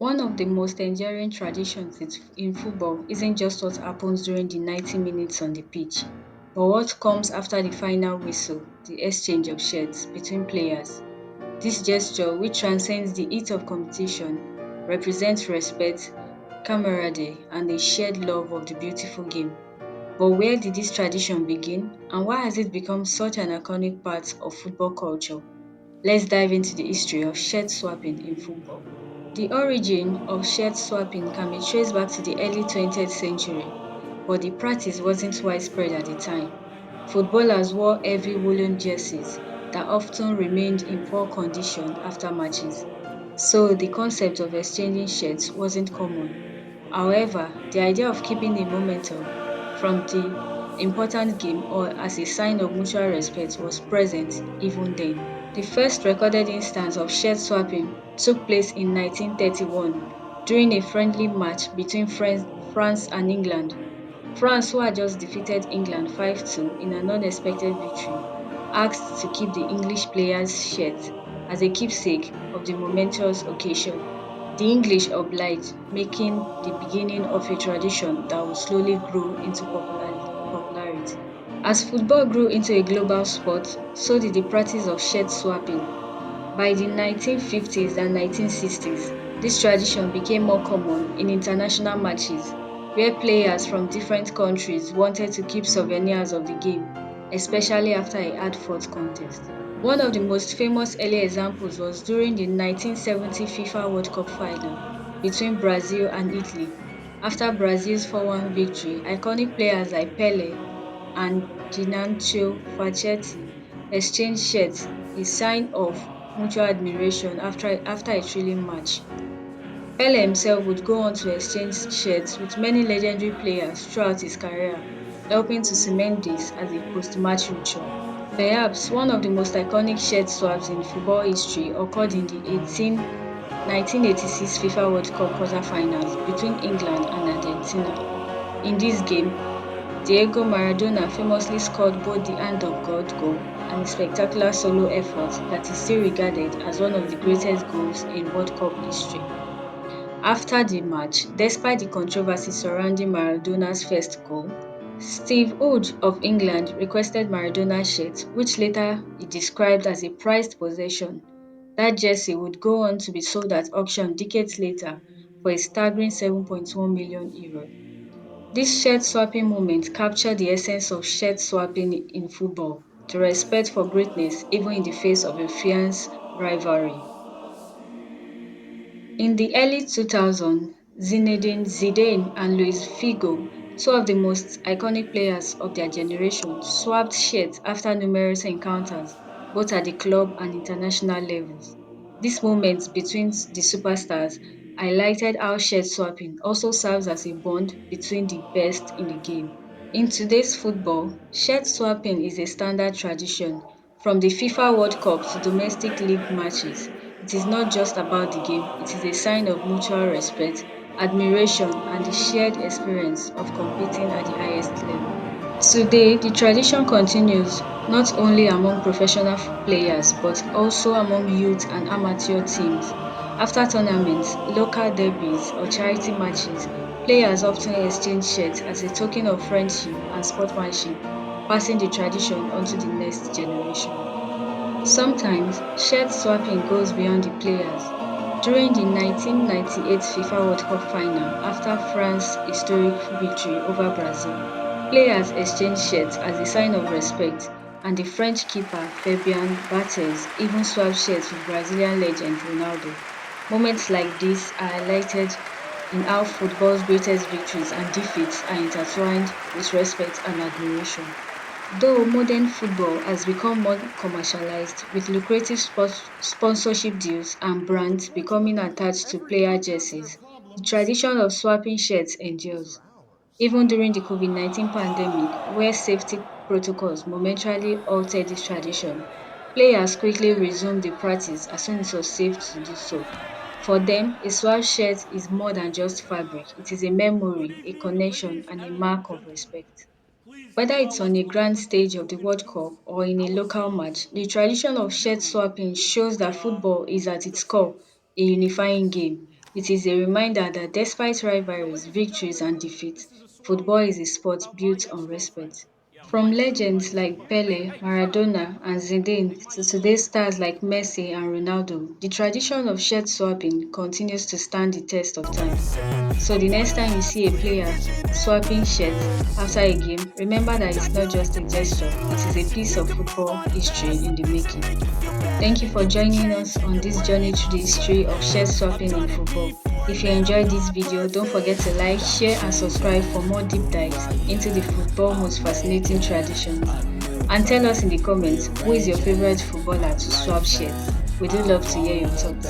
One of the most enduring traditions in football isn't just what happens during the 90 minutes on the pitch, but what comes after the final whistle, the exchange of shirts between players. This gesture, which transcends the heat of competition, represents respect, camaraderie, and a shared love of the beautiful game. But where did this tradition begin, and why has it become such an iconic part of football culture? Let's dive into the history of shirt swapping in football. The origin of shirt swapping can be traced back to the early 20th century, but the practice wasn't widespread at the time. Footballers wore heavy woolen jerseys that often remained in poor condition after matches, so the concept of exchanging shirts wasn't common. However, the idea of keeping the momentum from the important game or as a sign of mutual respect was present even then. The first recorded instance of shirt swapping took place in 1931 during a friendly match between France and England. France, who had just defeated England 5-2 in an unexpected victory, asked to keep the English players' shirt as a keepsake of the momentous occasion. The English obliged, making the beginning of a tradition that would slowly grow into popularity. As football grew into a global sport, so did the practice of shirt swapping. By the 1950s and 1960s, this tradition became more common in international matches, where players from different countries wanted to keep souvenirs of the game, especially after a hard-fought contest. One of the most famous early examples was during the 1970 FIFA World Cup final between Brazil and Italy. After Brazil's 4-1 victory, iconic players like Pelé and Ginancio Facchetti exchanged shirts, a sign of mutual admiration after a thrilling match. Pelé himself would go on to exchange shirts with many legendary players throughout his career, helping to cement this as a post-match ritual. Perhaps one of the most iconic shirt swaps in football history occurred in the 1986 FIFA World Cup quarter-finals between England and Argentina. In this game, Diego Maradona famously scored both the Hand of God goal and a spectacular solo effort that is still regarded as one of the greatest goals in World Cup history. After the match, despite the controversy surrounding Maradona's first goal, Steve Hodge of England requested Maradona's shirt, which later he described as a prized possession. That jersey would go on to be sold at auction decades later for a staggering €7.1 million. This shirt swapping moment captured the essence of shirt swapping in football, the respect for greatness even in the face of a fierce rivalry. In the early 2000s, Zinedine Zidane and Luis Figo, two of the most iconic players of their generation, swapped shirts after numerous encounters, both at the club and international levels. These moments between the superstars highlighted how shirt swapping also serves as a bond between the best in the game. In today's football, shirt swapping is a standard tradition. From the FIFA World Cup to domestic league matches, it is not just about the game, it is a sign of mutual respect, admiration, and the shared experience of competing at the highest level. Today, the tradition continues not only among professional players but also among youth and amateur teams. After tournaments, local derbies, or charity matches, players often exchange shirts as a token of friendship and sportsmanship, passing the tradition on to the next generation. Sometimes, shirt swapping goes beyond the players. During the 1998 FIFA World Cup final, after France's historic victory over Brazil, players exchanged shirts as a sign of respect, and the French keeper Fabien Barthez even swapped shirts with Brazilian legend Ronaldo. Moments like this are highlighted in how football's greatest victories and defeats are intertwined with respect and admiration. Though modern football has become more commercialized, with lucrative sponsorship deals and brands becoming attached to player jerseys, the tradition of swapping shirts endures. Even during the COVID-19 pandemic, where safety protocols momentarily altered this tradition, players quickly resumed the practice as soon as it was safe to do so. For them, a swap shirt is more than just fabric, it is a memory, a connection, and a mark of respect. Whether it's on a grand stage of the World Cup or in a local match, the tradition of shirt swapping shows that football is at its core a unifying game. It is a reminder that despite rivalries, victories, and defeats, football is a sport built on respect. From legends like Pelé, Maradona, and Zidane to today's stars like Messi and Ronaldo, the tradition of shirt swapping continues to stand the test of time. So the next time you see a player swapping shirts after a game, remember that it's not just a gesture, it is a piece of football history in the making. Thank you for joining us on this journey through the history of shirt swapping in football. If you enjoyed this video, don't forget to like, share, and subscribe for more deep dives into the football most fascinating traditions. And tell us in the comments who is your favorite footballer to swap shirts. We do love to hear your thoughts.